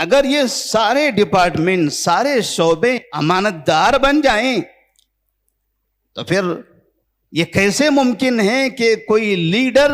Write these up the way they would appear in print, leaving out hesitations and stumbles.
اگر یہ سارے ڈپارٹمنٹ، سارے شعبے امانت دار بن جائیں تو پھر یہ کیسے ممکن ہے کہ کوئی لیڈر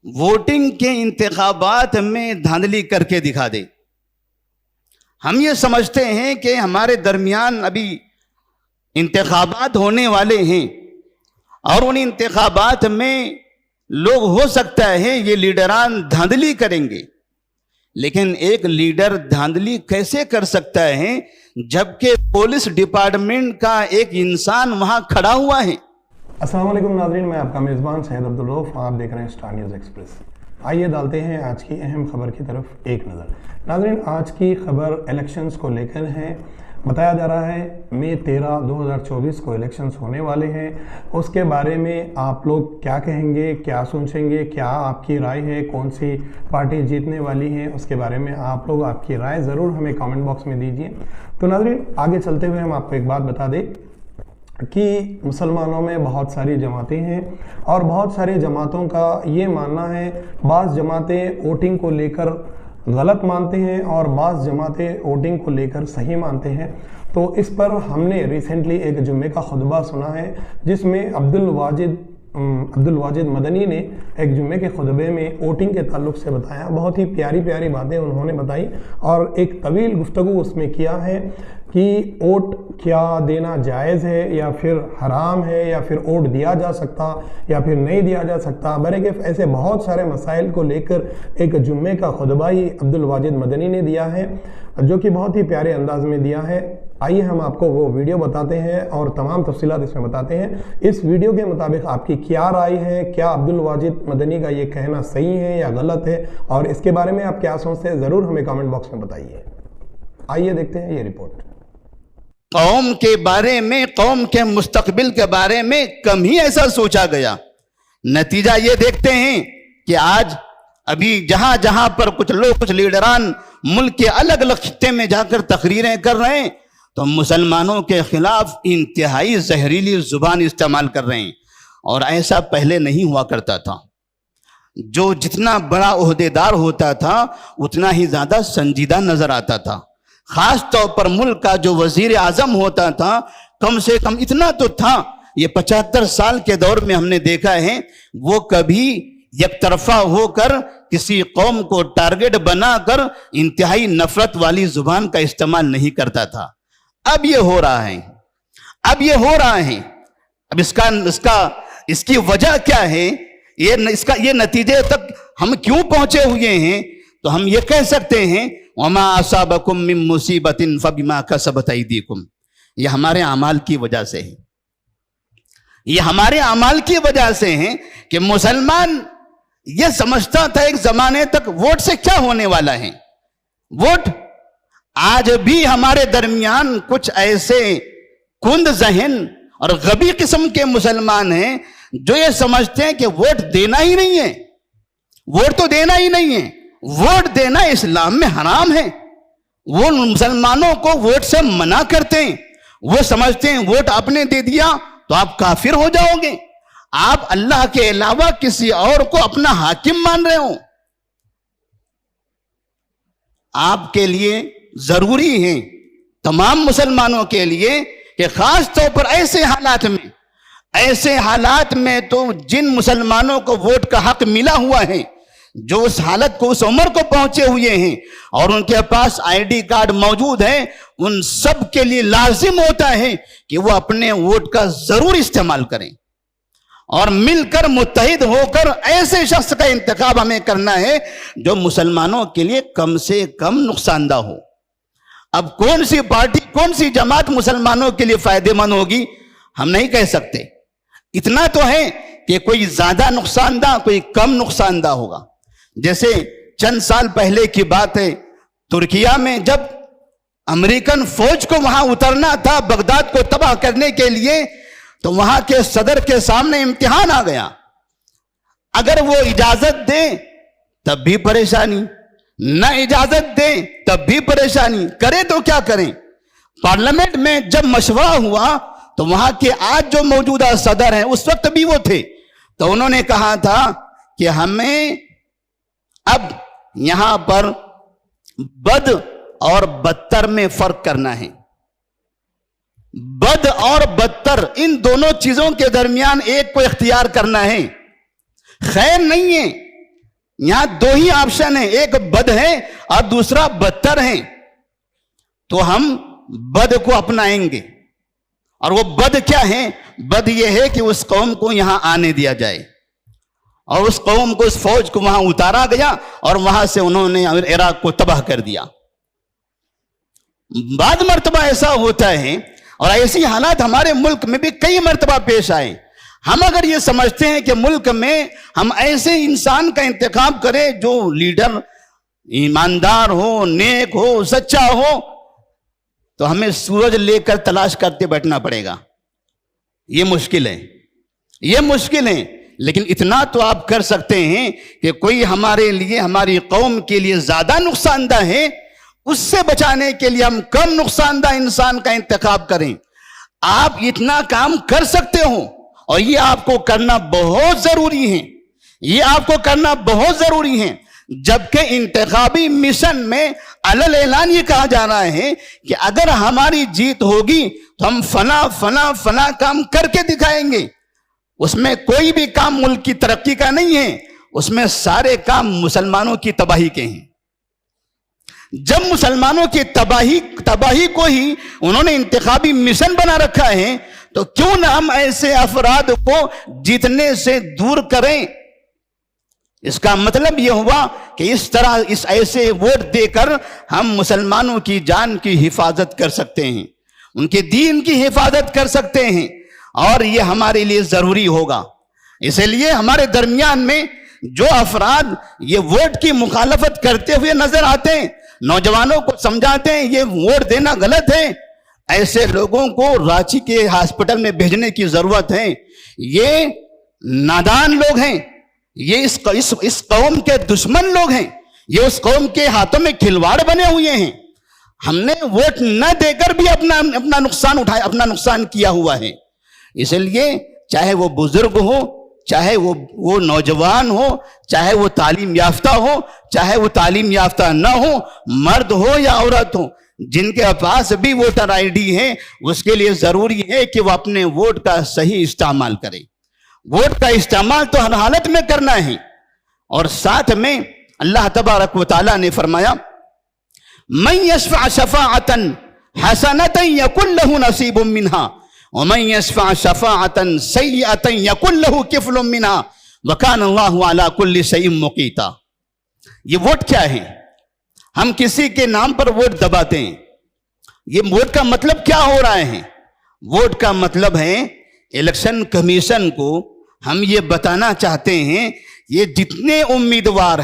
ووٹنگ کے انتخابات میں دھاندلی کر کے دکھا دے؟ ہم یہ سمجھتے ہیں کہ ہمارے درمیان ابھی انتخابات ہونے والے ہیں اور ان انتخابات میں لوگ ہو سکتا ہے یہ لیڈران دھاندلی کریں گے، لیکن ایک لیڈر دھاندلی کیسے کر سکتا ہے جبکہ پولیس ڈپارٹمنٹ کا ایک انسان وہاں کھڑا ہوا ہے؟ السلام علیکم ناظرین، میں آپ کا میزبان سید عبدالرؤف، آپ دیکھ رہے ہیں اسٹار نیوز ایکسپریس۔ آئیے ڈالتے ہیں آج کی اہم خبر کی طرف ایک نظر۔ ناظرین، آج کی خبر الیکشنز کو لے کر ہے۔ بتایا جا رہا ہے مئی 13، 2024 کو الیکشنز ہونے والے ہیں۔ اس کے بارے میں آپ لوگ کیا کہیں گے، کیا سوچیں گے، کیا آپ کی رائے ہے، کون سی پارٹی جیتنے والی ہے، اس کے بارے میں آپ لوگ آپ کی رائے ضرور ہمیں کامنٹ باکس میں دیجیے۔ تو ناظرین، آگے چلتے ہوئے ہم آپ کو ایک بات بتا دیں کہ مسلمانوں میں بہت ساری جماعتیں ہیں اور بہت ساری جماعتوں کا یہ ماننا ہے، بعض جماعتیں ووٹنگ کو لے کر غلط مانتے ہیں اور بعض جماعتیں ووٹنگ کو لے کر صحیح مانتے ہیں۔ تو اس پر ہم نے ریسنٹلی ایک جمعے کا خطبہ سنا ہے جس میں عبد الواجد مدنی نے ایک جمعے کے خطبے میں ووٹنگ کے تعلق سے بتایا۔ بہت ہی پیاری پیاری باتیں انہوں نے بتائی اور ایک طویل گفتگو اس میں کیا ہے کہ ووٹ کیا دینا جائز ہے یا پھر حرام ہے، یا پھر ووٹ دیا جا سکتا یا پھر نہیں دیا جا سکتا۔ برکہ ایسے بہت سارے مسائل کو لے کر ایک جمعے کا خطبہ ہی عبد الواجد مدنی نے دیا ہے، جو کہ بہت ہی پیارے انداز میں دیا ہے۔ آئیے ہم آپ کو وہ ویڈیو بتاتے ہیں اور تمام تفصیلات اس میں بتاتے ہیں۔ اس ویڈیو کے مطابق آپ کی کیا رائے ہے، کیا عبد الواجد مدنی کا یہ کہنا صحیح ہے یا غلط ہے، اور اس کے بارے میں آپ کیا سوچتے ہیں ضرور ہمیں کامنٹ باکس میں بتائیے۔ آئیے دیکھتے ہیں یہ رپورٹ۔ قوم کے بارے میں، قوم کے مستقبل کے بارے میں کم ہی ایسا سوچا گیا۔ نتیجہ یہ دیکھتے ہیں کہ آج ابھی جہاں جہاں پر کچھ لوگ، کچھ لیڈران ملک کے الگ الگ خطے میں جا کر تقریریں کر رہے ہیں تو مسلمانوں کے خلاف انتہائی زہریلی زبان استعمال کر رہے ہیں، اور ایسا پہلے نہیں ہوا کرتا تھا۔ جو جتنا بڑا عہدیدار ہوتا تھا اتنا ہی زیادہ سنجیدہ نظر آتا تھا۔ خاص طور پر ملک کا جو وزیر اعظم ہوتا تھا کم سے کم اتنا تو تھا، یہ 75 سال کے دور میں ہم نے دیکھا ہے وہ کبھی یک طرفہ ہو کر کسی قوم کو ٹارگٹ بنا کر انتہائی نفرت والی زبان کا استعمال نہیں کرتا تھا۔ اب یہ ہو رہا ہے، اب اس کی وجہ کیا ہے، یہ نتیجے تک ہم کیوں پہنچے ہوئے ہیں؟ تو ہم یہ کہہ سکتے ہیں وَمَا أَصَابَكُم مِّن مُّصِيبَةٍ فَبِمَا كَسَبَتْ أَيْدِيكُمْ، یہ ہمارے اعمال کی وجہ سے ہے، یہ ہمارے اعمال کی وجہ سے ہے کہ مسلمان یہ سمجھتا تھا ایک زمانے تک ووٹ سے کیا ہونے والا ہے۔ ووٹ آج بھی ہمارے درمیان کچھ ایسے کند ذہن اور غبی قسم کے مسلمان ہیں جو یہ سمجھتے ہیں کہ ووٹ دینا ہی نہیں ہے، ووٹ تو دینا ہی نہیں ہے، ووٹ دینا اسلام میں حرام ہے۔ وہ مسلمانوں کو ووٹ سے منع کرتے ہیں، وہ سمجھتے ہیں ووٹ آپ نے دے دیا تو آپ کافر ہو جاؤ گے، آپ اللہ کے علاوہ کسی اور کو اپنا حاکم مان رہے ہو۔ آپ کے لیے ضروری ہے، تمام مسلمانوں کے لیے، کہ خاص طور پر ایسے حالات میں تو جن مسلمانوں کو ووٹ کا حق ملا ہوا ہے، جو اس حالت کو، اس عمر کو پہنچے ہوئے ہیں اور ان کے پاس آئی ڈی کارڈ موجود ہے، ان سب کے لیے لازم ہوتا ہے کہ وہ اپنے ووٹ کا ضرور استعمال کریں اور مل کر متحد ہو کر ایسے شخص کا انتخاب ہمیں کرنا ہے جو مسلمانوں کے لیے کم سے کم نقصان دہ ہو۔ اب کون سی پارٹی، کون سی جماعت مسلمانوں کے لیے فائدہ مند ہوگی ہم نہیں کہہ سکتے۔ اتنا تو ہے کہ کوئی زیادہ نقصان دہ، کوئی کم نقصان دہ ہوگا۔ جیسے چند سال پہلے کی بات ہے، ترکیہ میں جب امریکن فوج کو وہاں اترنا تھا بغداد کو تباہ کرنے کے لیے، تو وہاں کے صدر کے سامنے امتحان آ گیا۔ اگر وہ اجازت دیں تب بھی پریشانی، نہ اجازت دیں تب بھی پریشانی، کرے تو کیا کریں؟ پارلیمنٹ میں جب مشورہ ہوا تو وہاں کے آج جو موجودہ صدر ہیں اس وقت بھی وہ تھے، تو انہوں نے کہا تھا کہ ہمیں اب یہاں پر اور بدتر میں فرق کرنا ہے. بد اور بدتر ان دونوں چیزوں کے درمیان ایک کو اختیار کرنا ہے. خیر نہیں ہے. یہاں دو ہی آپشن ہیں, ایک بد ہے اور دوسرا بدتر ہے. تو ہم بد کو اپنائیں گے. اور وہ بد کیا ہے؟ بد یہ ہے کہ اس قوم کو یہاں آنے دیا جائے اور اس قوم کو, اس فوج کو وہاں اتارا گیا اور وہاں سے انہوں نے عراق کو تباہ کر دیا. بعد مرتبہ ایسا ہوتا ہے اور ایسی حالات ہمارے ملک میں بھی کئی مرتبہ پیش آئے. ہم اگر یہ سمجھتے ہیں کہ ملک میں ہم ایسے انسان کا انتخاب کریں جو لیڈر ایماندار ہو, نیک ہو, سچا ہو, تو ہمیں سورج لے کر تلاش کرتے بیٹھنا پڑے گا. یہ مشکل ہے, یہ مشکل ہے. لیکن اتنا تو آپ کر سکتے ہیں کہ کوئی ہمارے لیے, ہماری قوم کے لیے زیادہ نقصان دہ ہے, اس سے بچانے کے لیے ہم کم نقصان دہ انسان کا انتخاب کریں. آپ اتنا کام کر سکتے ہو اور یہ آپ کو کرنا بہت ضروری ہے. یہ آپ کو کرنا بہت ضروری ہے. جبکہ انتخابی مشن میں علل اعلان یہ کہا جا رہا ہے کہ اگر ہماری جیت ہوگی تو ہم فلاں فلاں فلاں کام کر کے دکھائیں گے. اس میں کوئی بھی کام ملک کی ترقی کا نہیں ہے, اس میں سارے کام مسلمانوں کی تباہی کے ہیں. جب مسلمانوں کی تباہی کو ہی انہوں نے انتخابی مشن بنا رکھا ہے تو کیوں نہ ہم ایسے افراد کو جیتنے سے دور کریں. اس کا مطلب یہ ہوا کہ اس طرح اس ایسے ووٹ دے کر ہم مسلمانوں کی جان کی حفاظت کر سکتے ہیں, ان کے دین کی حفاظت کر سکتے ہیں, اور یہ ہمارے لیے ضروری ہوگا. اس لیے ہمارے درمیان میں جو افراد یہ ووٹ کی مخالفت کرتے ہوئے نظر آتے ہیں, نوجوانوں کو سمجھاتے ہیں یہ ووٹ دینا غلط ہے, ایسے لوگوں کو رانچی کے ہاسپٹل میں بھیجنے کی ضرورت ہے. یہ نادان لوگ ہیں, یہ اس قوم کے دشمن لوگ ہیں, یہ اس قوم کے ہاتھوں میں کھلواڑ بنے ہوئے ہیں. ہم نے ووٹ نہ دے کر بھی اپنا نقصان اٹھایا, اپنا نقصان کیا ہوا ہے. اس لیے چاہے وہ بزرگ ہو, چاہے وہ نوجوان ہو, چاہے وہ تعلیم یافتہ ہو, چاہے وہ تعلیم یافتہ نہ ہو, مرد ہو یا عورت ہو, جن کے پاس بھی ووٹر آئی ڈی ہے اس کے لیے ضروری ہے کہ وہ اپنے ووٹ کا صحیح استعمال کرے. ووٹ کا استعمال تو ہر حالت میں کرنا ہے. اور ساتھ میں اللہ تبارک و تعالیٰ نے فرمایا من یشفع شفاعتا حسنتا یکن لہ نصیب منہا ومن یشفع شفاعتا سیئتا یکن لہ کفل منہا وکان اللہ علی کل شیء مقیتا. یہ ووٹ کیا ہے؟ ہم کسی کے نام پر ووٹ دباتے ہیں. یہ ووٹ کا مطلب کیا ہو رہا ہے؟ ووٹ کا مطلب ہے الیکشن کمیشن کو ہم یہ بتانا چاہتے ہیں یہ جتنے امیدوار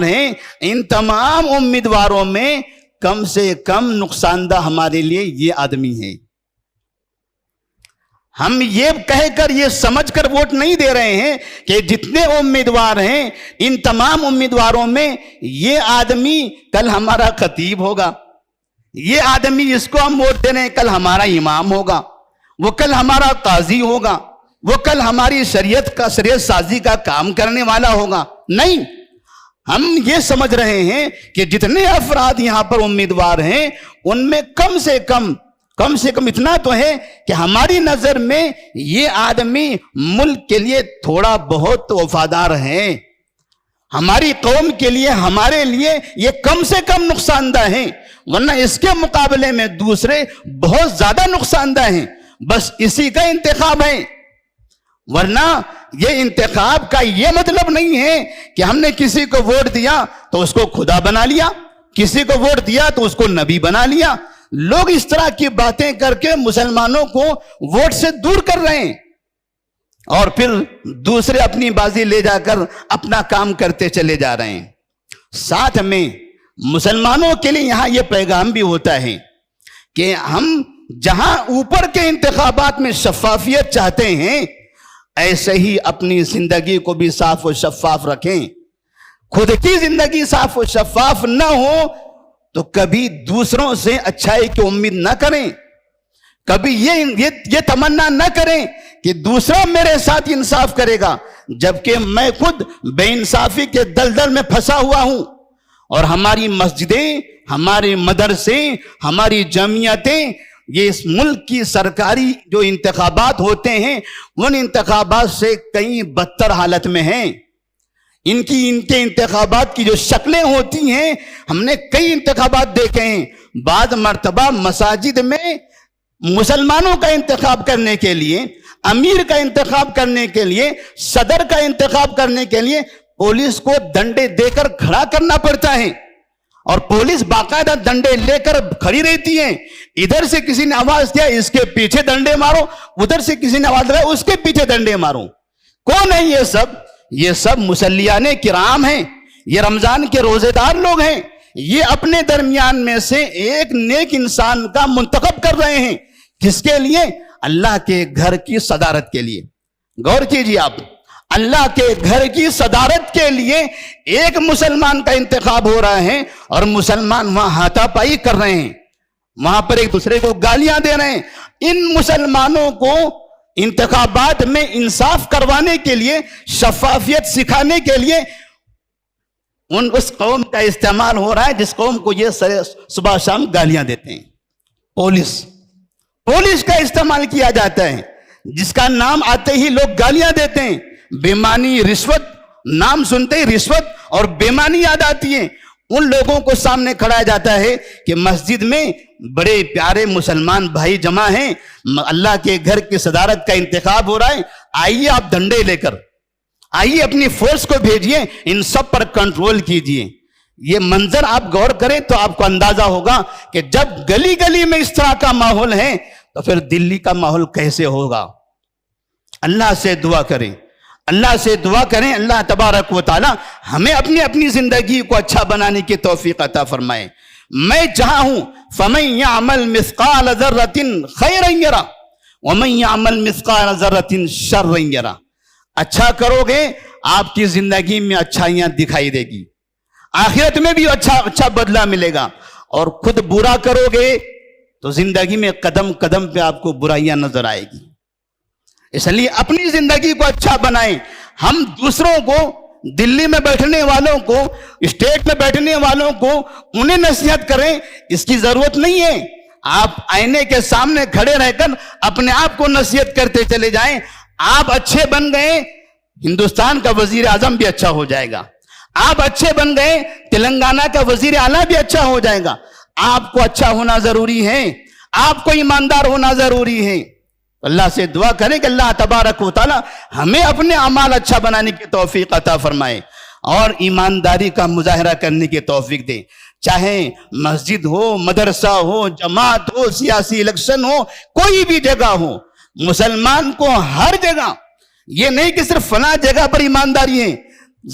ہیں ان تمام امیدواروں میں کم سے کم نقصان دہ ہمارے لیے یہ آدمی ہے. ہم یہ کہہ کر یہ سمجھ کر ووٹ نہیں دے رہے ہیں کہ جتنے امیدوار ہیں ان تمام امیدواروں میں یہ آدمی کل ہمارا خطیب ہوگا, یہ آدمی جس کو ہم ووٹ دے رہے ہیں کل ہمارا امام ہوگا, وہ کل ہمارا قاضی ہوگا, وہ کل ہماری شریعت سازی کا کام کرنے والا ہوگا. نہیں, ہم یہ سمجھ رہے ہیں کہ جتنے افراد یہاں پر امیدوار ہیں ان میں کم سے کم اتنا تو ہے کہ ہماری نظر میں یہ آدمی ملک کے لیے تھوڑا بہت وفادار ہے, ہماری قوم کے لیے, ہمارے لیے یہ کم سے کم نقصان دہ ہیں, ورنہ اس کے مقابلے میں دوسرے بہت زیادہ نقصان دہ ہیں. بس اسی کا انتخاب ہے. ورنہ یہ انتخاب کا یہ مطلب نہیں ہے کہ ہم نے کسی کو ووٹ دیا تو اس کو خدا بنا لیا, کسی کو ووٹ دیا تو اس کو نبی بنا لیا. لوگ اس طرح کی باتیں کر کے مسلمانوں کو ووٹ سے دور کر رہے ہیں اور پھر دوسرے اپنی بازی لے جا کر اپنا کام کرتے چلے جا رہے ہیں. ساتھ میں مسلمانوں کے لیے یہاں یہ پیغام بھی ہوتا ہے کہ ہم جہاں اوپر کے انتخابات میں شفافیت چاہتے ہیں ایسے ہی اپنی زندگی کو بھی صاف و شفاف رکھیں. خود کی زندگی صاف و شفاف نہ ہو تو کبھی دوسروں سے اچھائی کی امید نہ کریں, کبھی یہ تمنا نہ کریں کہ دوسرا میرے ساتھ انصاف کرے گا جبکہ میں خود بے انصافی کے دلدل میں پھنسا ہوا ہوں اور ہماری مسجدیں، ہمارے مدرسے، ہماری جمعیتیں، یہ اس ملک کی سرکاری جو انتخابات ہوتے ہیں ان انتخابات سے کئی بدتر حالت میں ہیں۔ ان کے انتخابات کی جو شکلیں ہوتی ہیں، ہم نے کئی انتخابات دیکھے ہیں۔ بعض مرتبہ مساجد میں مسلمانوں کا انتخاب کرنے کے لیے، امیر کا انتخاب کرنے کے لیے، صدر کا انتخاب کرنے کے لیے پولیس کو ڈنڈے دے کر کھڑا کرنا پڑتا ہے، اور پولیس باقاعدہ ڈنڈے لے کر کھڑی رہتی ہے۔ ادھر سے کسی نے آواز کیا اس کے پیچھے ڈنڈے مارو، ادھر سے کسی نے آواز لگایا اس کے پیچھے ڈنڈے مارو۔ کون ہے یہ سب؟ یہ سب مصلیان کرام ہیں، یہ رمضان کے روزے دار لوگ ہیں۔ یہ اپنے درمیان میں سے ایک نیک انسان کا منتخب کر رہے ہیں۔ کس کے لیے؟ اللہ کے گھر کی صدارت کے لیے۔ غور کیجیے آپ، اللہ کے گھر کی صدارت کے لیے ایک مسلمان کا انتخاب ہو رہا ہے، اور مسلمان وہاں ہاتھا پائی کر رہے ہیں، وہاں پر ایک دوسرے کو گالیاں دے رہے ہیں۔ ان مسلمانوں کو انتخابات میں انصاف کروانے کے لیے، شفافیت سکھانے کے لیے اس قوم کا استعمال ہو رہا ہے جس قوم کو یہ صبح شام گالیاں دیتے ہیں۔ پولیس کا استعمال کیا جاتا ہے، جس کا نام آتے ہی لوگ گالیاں دیتے ہیں۔ بےمانی رشوت، نام سنتے ہی رشوت اور بےمانی یاد آتی ہے۔ ان لوگوں کو سامنے کھڑایا جاتا ہے کہ مسجد میں بڑے پیارے مسلمان بھائی جمع ہیں، اللہ کے گھر کی صدارت کا انتخاب ہو رہا ہے، آئیے آپ ڈنڈے لے کر، آئیے اپنی فورس کو بھیجئے، ان سب پر کنٹرول کیجئے۔ یہ منظر آپ غور کریں تو آپ کو اندازہ ہوگا کہ جب گلی گلی میں اس طرح کا ماحول ہے تو پھر دلی کا ماحول کیسے ہوگا۔ اللہ سے دعا کریں، اللہ سے دعا کریں، اللہ تبارک و تعالی ہمیں اپنی زندگی کو اچھا بنانے کی توفیق عطا فرمائے۔ میں جہاں ہوں فَمَن يَعْمَلْ مِثْقَالَ ذَرَّةٍ خَيْرًا يَرَهُ وَمَن يَعْمَلْ مِثْقَالَ ذَرَّةٍ شَرًّا يَرَهُ۔ اچھا کرو گے آپ کی زندگی میں اچھائیاں دکھائی دے گی، آخرت میں بھی اچھا بدلہ ملے گا، اور خود برا کرو گے تو زندگی میں قدم قدم پہ آپ کو برائیاں نظر آئے گی۔ اس لیے اپنی زندگی کو اچھا بنائیں۔ ہم دوسروں کو، دلی میں بیٹھنے والوں کو، اسٹیٹ میں بیٹھنے والوں کو، انہیں نصیحت کریں، اس کی ضرورت نہیں ہے۔ آپ آئینے کے سامنے کھڑے رہ کر اپنے آپ کو نصیحت کرتے چلے جائیں۔ آپ اچھے بن گئے، ہندوستان کا وزیر اعظم بھی اچھا ہو جائے گا۔ آپ اچھے بن گئے، تلنگانہ کا وزیر اعلیٰ بھی اچھا ہو جائے گا۔ آپ کو اچھا ہونا ضروری ہے، آپ کو ایماندار ہونا ضروری ہے۔ اللہ سے دعا کریں کہ اللہ تبارک و تعالی ہمیں اپنے اعمال اچھا بنانے کی توفیق عطا فرمائے، اور ایمانداری کا مظاہرہ کرنے کی توفیق دے۔ چاہے مسجد ہو، مدرسہ ہو، جماعت ہو، سیاسی الیکشن ہو، کوئی بھی جگہ ہو، مسلمان کو ہر جگہ، یہ نہیں کہ صرف فلاں جگہ پر ایمانداری ہے،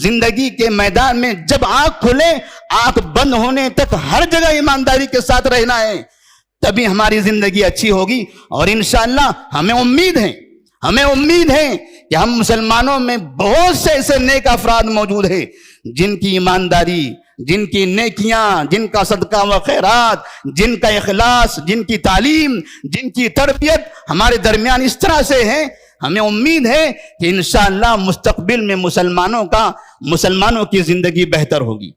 زندگی کے میدان میں جب آنکھ کھلے آنکھ بند ہونے تک ہر جگہ ایمانداری کے ساتھ رہنا ہے، تبھی ہماری زندگی اچھی ہوگی۔ اور انشاءاللہ ہمیں امید ہے کہ ہم مسلمانوں میں بہت سے ایسے نیک افراد موجود ہیں جن کی ایمانداری، جن کی نیکیاں، جن کا صدقہ و خیرات، جن کا اخلاص، جن کی تعلیم، جن کی تربیت ہمارے درمیان اس طرح سے ہے۔ ہمیں امید ہے کہ انشاءاللہ مستقبل میں مسلمانوں کی زندگی بہتر ہوگی،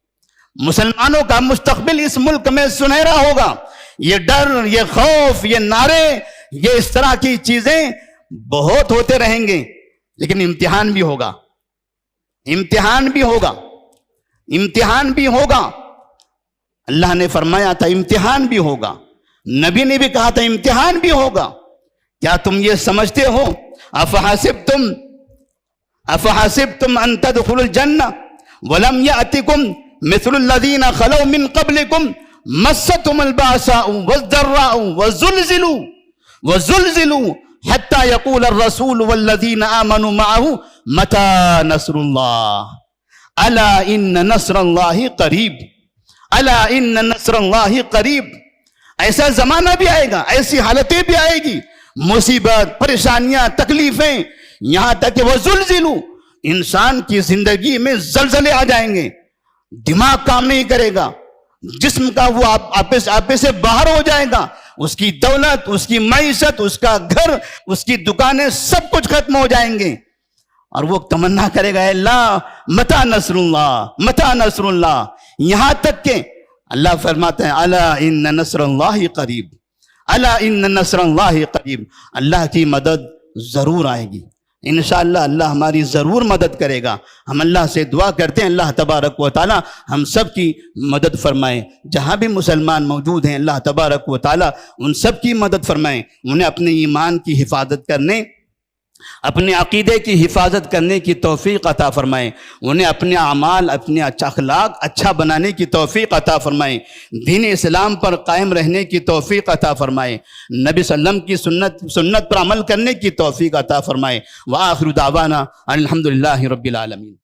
مسلمانوں کا مستقبل اس ملک میں سنہرا ہوگا۔ یہ ڈر، یہ خوف، یہ نعرے، یہ اس طرح کی چیزیں بہت ہوتے رہیں گے، لیکن امتحان بھی ہوگا، امتحان بھی ہوگا۔ اللہ نے فرمایا تھا امتحان بھی ہوگا، نبی نے بھی کہا تھا امتحان بھی ہوگا۔ کیا تم یہ سمجھتے ہو؟ افحسبتم ان تدخلوا الجنہ ولم یأتکم مثل الذین خلوا من قبلکم مستهم الباساء والضراء وزلزلوا حتى يقول الرسول والذين آمنوا معه متى نصر الله الا ان نصر الله قریب، الا ان نصر الله قریب۔ ایسا زمانہ بھی آئے گا، ایسی حالتیں بھی آئے گی، مصیبت، پریشانیاں، تکلیفیں، یہاں تک کہ وزلزلوا، انسان کی زندگی میں زلزلے آ جائیں گے، دماغ کام نہیں کرے گا، جسم کا وہ آپے سے باہر ہو جائے گا، اس کی دولت، اس کی معیشت، اس کا گھر، اس کی دکانیں، سب کچھ ختم ہو جائیں گے، اور وہ تمنا کرے گا اے اللہ متی نصر اللہ، متی نصر اللہ۔ یہاں تک کہ اللہ فرماتے ہیں الا ان نصر اللہ قریب، الا ان نصر اللہ قریب، اللہ کی مدد ضرور آئے گی، انشاءاللہ اللہ ہماری ضرور مدد کرے گا۔ ہم اللہ سے دعا کرتے ہیں اللہ تبارک و تعالی ہم سب کی مدد فرمائے، جہاں بھی مسلمان موجود ہیں اللہ تبارک و تعالی ان سب کی مدد فرمائے، انہیں اپنے ایمان کی حفاظت کرنے، اپنے عقیدے کی حفاظت کرنے کی توفیق عطا فرمائے، انہیں اپنے اعمال، اپنے اخلاق اچھا بنانے کی توفیق عطا فرمائے، دین اسلام پر قائم رہنے کی توفیق عطا فرمائے، نبی صلی اللہ علیہ وسلم کی سنت پر عمل کرنے کی توفیق عطا فرمائے۔ وآخر دعوانا الحمدللہ رب العالمین۔